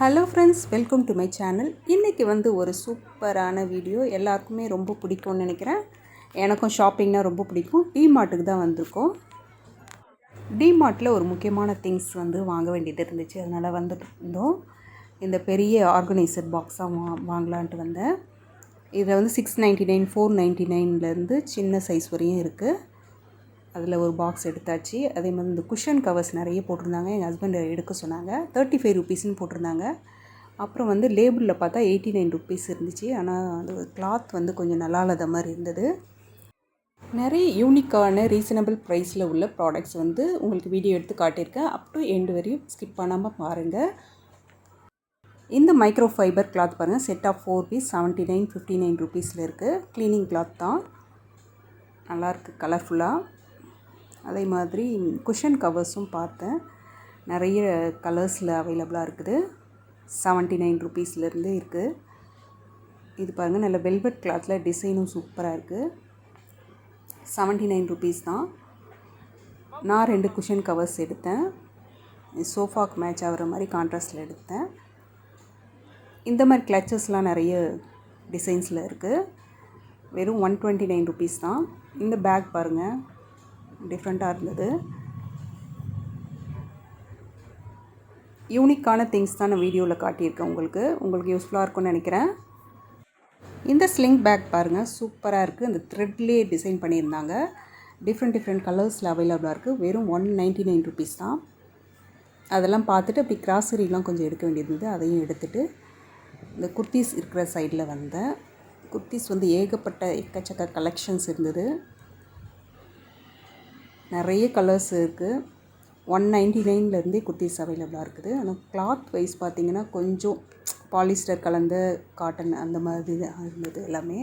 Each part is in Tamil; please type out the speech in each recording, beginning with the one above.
Hello friends, welcome to my channel. இன்றைக்கி ஒரு சூப்பரான வீடியோ. எல்லாருக்குமே ரொம்ப பிடிக்கும்னு நினைக்கிறேன். எனக்கும் ஷாப்பிங்னால் ரொம்ப பிடிக்கும். டிமார்ட்டுக்கு தான் வந்திருக்கோம். டிமார்ட்டில் ஒரு முக்கியமான திங்ஸ் வாங்க வேண்டியது இருந்துச்சு. அதனால் வந்துருந்தோம். இந்த பெரிய ஆர்கனைசர் பாக்ஸாக வாங்கலான்ட்டு வந்தேன். இதில் $6.99 $4.99லேருந்து சின்ன சைஸ் வரையும் இருக்குது. அதில் ஒரு பாக்ஸ் எடுத்தாச்சு. அதே மாதிரி இந்த குஷன் கவர்ஸ் நிறைய போட்டிருந்தாங்க. எங்கள் ஹஸ்பண்ட் எடுக்க சொன்னாங்க. 35 ருபீஸ்ன்னு போட்டிருந்தாங்க. அப்புறம் லேபிளில் பார்த்தா 89 ருபீஸ் இருந்துச்சு. ஆனால் அந்த கிளாத் கொஞ்சம் நல்லா இல்லாத மாதிரி இருந்தது. நிறைய யூனிக்கான ரீசனபிள் ப்ரைஸில் உள்ள ப்ராடக்ட்ஸ் உங்களுக்கு வீடியோ எடுத்து காட்டியிருக்கேன். அப் டு எண்டு வரையும் ஸ்கிப் பண்ணாமல் பாருங்கள். இந்த மைக்ரோ ஃபைபர் கிளாத் பாருங்கள். செட் ஆஃப் 4 பீஸ் 79 59 ருபீஸில் இருக்குது. க்ளீனிங் கிளாத் தான், நல்லாயிருக்கு கலர்ஃபுல்லாக. அதே மாதிரி குஷன் கவர்ஸும் பார்த்தேன். நிறைய கலர்ஸில் அவைலபிளாக இருக்குது. 79 ருபீஸ்லேருந்து இருக்குது. இது பாருங்கள், நல்ல வெல்வெட் கிளாத்தில் டிசைனும் சூப்பராக இருக்குது. 79 ருபீஸ் தான். நான் 2 குஷன் கவர்ஸ் எடுத்தேன். சோஃபாக்கு மேட்ச் ஆகிற மாதிரி கான்ட்ராஸ்டில் எடுத்தேன். இந்த மாதிரி கிளச்சஸ்லாம் நிறைய டிசைன்ஸில் இருக்குது. வெறும் 129 ருபீஸ் தான். இந்த பேக் பாருங்கள், டிஃப்ரெண்ட்டாக இருந்தது. யூனிக்கான திங்ஸ் தான் நான் வீடியோவில் காட்டியிருக்கேன். உங்களுக்கு யூஸ்ஃபுல்லாக இருக்கும்னு நினைக்கிறேன். இந்த ஸ்லிங் பேக் பாருங்கள், சூப்பராக இருக்குது. இந்த த்ரெட்லேயே டிசைன் பண்ணியிருந்தாங்க. டிஃப்ரெண்ட் கலர்ஸில் அவைலபிளாக இருக்குது. வெறும் 199 ருபீஸ் தான். அதெல்லாம் பார்த்துட்டு அப்படி கிராசரிலாம் கொஞ்சம் எடுக்க வேண்டியது, அதையும் எடுத்துகிட்டு இந்த குர்த்திஸ் இருக்கிற சைடில் வந்தேன். குர்த்திஸ் ஏகப்பட்ட எக்கச்சக்க கலெக்ஷன்ஸ் இருந்தது. நிறைய கலர்ஸ் இருக்குது. 199லேருந்தே குர்த்திஸ் அவைலபிளாக இருக்குது. ஆனால் கிளாத் வைஸ் பார்த்திங்கன்னா கொஞ்சம் பாலிஸ்டர் கலந்த காட்டன் அந்த மாதிரி தான் இருந்தது எல்லாமே.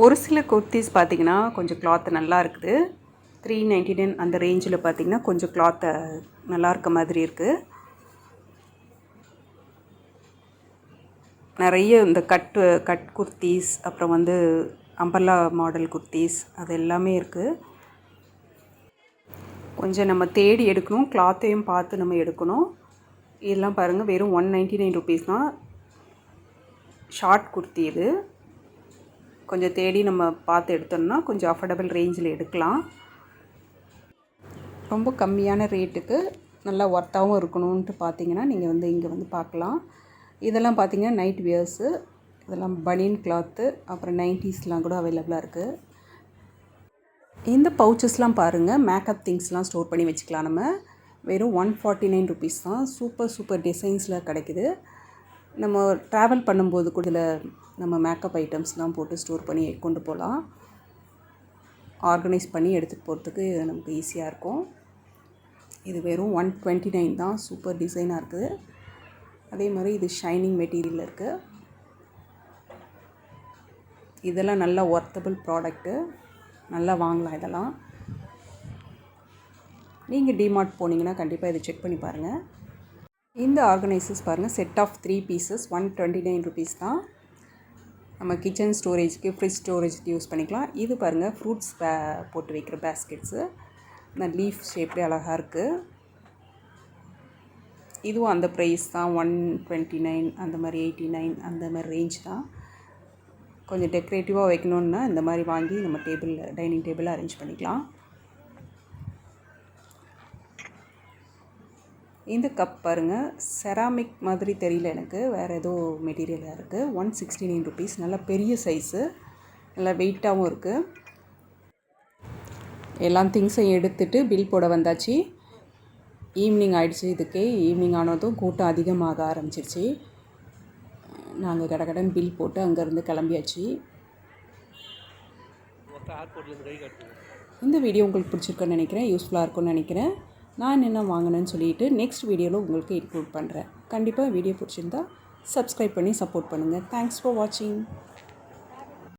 ஒரு சில குர்த்திஸ் பார்த்திங்கன்னா கொஞ்சம் கிளாத் நல்லா இருக்குது. 399 அந்த ரேஞ்சில் பார்த்திங்கன்னா கொஞ்சம் கிளாத்தை நல்லா இருக்க மாதிரி இருக்குது. நிறைய இந்த கட் குர்த்திஸ், அப்புறம் அம்பர்லா மாடல் குர்த்திஸ், அது எல்லாமே இருக்குது. கொஞ்சம் நம்ம தேடி எடுக்கணும், கிளாத்தையும் பார்த்து நம்ம எடுக்கணும். இதெல்லாம் பாருங்கள், வெறும் 199 ருபீஸ் தான். ஷார்ட் குர்த்தி இது. கொஞ்சம் தேடி நம்ம பார்த்து எடுத்தோம்னா கொஞ்சம் அஃபோர்டபுள் ரேஞ்சில் எடுக்கலாம். ரொம்ப கம்மியான ரேட்டுக்கு நல்லா ஒர்த்தாகவும் இருக்கணும்ன்ட்டு பார்த்தீங்கன்னா நீங்கள் இங்கே பார்க்கலாம். இதெல்லாம் பார்த்தீங்கன்னா நைட் வியர்ஸு, இதெல்லாம் பனியன் கிளாத்து, அப்புறம் நைட்டிஸ்லாம் கூட அவைலபிளாக இருக்குது. இந்த பவுச்சஸ்லாம் பாருங்கள், மேக்கப் திங்ஸ்லாம் ஸ்டோர் பண்ணி வச்சுக்கலாம் நம்ம. வெறும் 149 ருபீஸ் தான். சூப்பர் டிசைன்ஸில் கிடைக்குது. நம்ம ட்ராவல் பண்ணும்போது கூட இதில் நம்ம மேக்கப் ஐட்டம்ஸ்லாம் போட்டு ஸ்டோர் பண்ணி கொண்டு போகலாம். ஆர்கனைஸ் பண்ணி எடுத்துகிட்டு போகிறதுக்கு நமக்கு ஈஸியாக இருக்கும். இது வெறும் 129 தான். சூப்பர் டிசைனாக இருக்குது. அதே மாதிரி இது ஷைனிங் மெட்டீரியலில் இருக்குது. இதெல்லாம் நல்லா ஒர்த்தபிள் ப்ராடக்ட்டு, நல்லா வாங்கலாம். இதெல்லாம் நீங்கள் டிமார்ட் போனீங்கன்னா கண்டிப்பாக இதை செக் பண்ணி பாருங்கள். இந்த ஆர்கனைசர்ஸ் பாருங்கள், செட் ஆஃப் 3 பீசஸ் 129 ருபீஸ் தான். நம்ம கிச்சன் ஸ்டோரேஜ்க்கு, ஃப்ரிட்ஜ் ஸ்டோரேஜ்க்கு யூஸ் பண்ணிக்கலாம். இது பாருங்கள், ஃப்ரூட்ஸ் போட்டு வைக்கிற பேஸ்கெட்ஸு. இந்த லீஃப் ஷேப்லேயே அழகாக இருக்குது. இதுவும் அந்த ப்ரைஸ் தான், 129 அந்த மாதிரி 89 அந்த மாதிரி ரேஞ்ச் தான். கொஞ்சம் டெக்கரேட்டிவாக வைக்கணுன்னா இந்த மாதிரி வாங்கி நம்ம டைனிங் டேபிளில் அரேஞ்ச் பண்ணிக்கலாம். இந்த கப் பாருங்கள், செராமிக் மாதிரி தெரியல எனக்கு, வேறு ஏதோ மெட்டீரியலாக இருக்குது. 169 ருபீஸ். நல்லா பெரிய சைஸு, நல்லா வெயிட்டாகவும் இருக்குது. எல்லா திங்ஸையும் எடுத்துகிட்டு பில் போட வந்தாச்சு. ஈவினிங் ஆகிடுச்சு. ஈவினிங் ஆனதும் கூட்டம் அதிகமாக ஆரம்பிச்சிருச்சு. நாங்கள் கடகடன் பில் போட்டு அங்கேருந்து கிளம்பியாச்சு. இந்த வீடியோ உங்களுக்கு பிடிச்சிருக்குன்னு நினைக்கிறேன், யூஸ்ஃபுல்லாக இருக்கும்னு நினைக்கிறேன். நான் என்னென்ன வாங்கினேன்னு சொல்லிவிட்டு நெக்ஸ்ட் வீடியோவில் உங்களுக்கு இன்க்ளூட் பண்ணுறேன். கண்டிப்பாக வீடியோ பிடிச்சிருந்தா சப்ஸ்கிரைப் பண்ணி சப்போர்ட் பண்ணுங்கள். தேங்க்ஸ் ஃபார் வாட்சிங்.